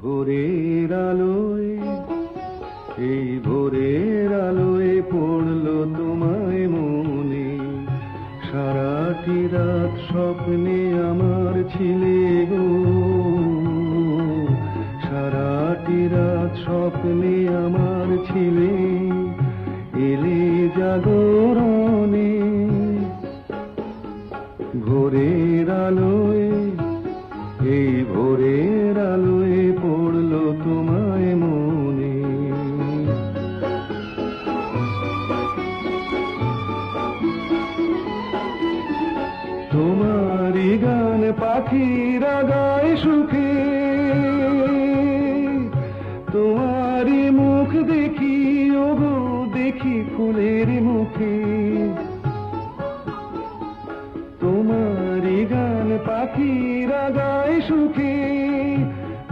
ভোরের আলোয়, এই ভোরের আলোয় পড়লো তোমায় মনে। সারাটি রাত স্বপ্নে আমার ছিলে গো, সারাটি রাত স্বপ্নে আমার ছিলে। এলে জাগরণে ভোরের আলোয়, এই ভোরের আলোয় পড়লো তোমায় মনে। তোমারই গান পাখিরা গায় সুখে, তোমারই মুখ দেখি ওগো দেখি ফুলের মুখে। তোমারই গান পাখিরা গায় সুখে,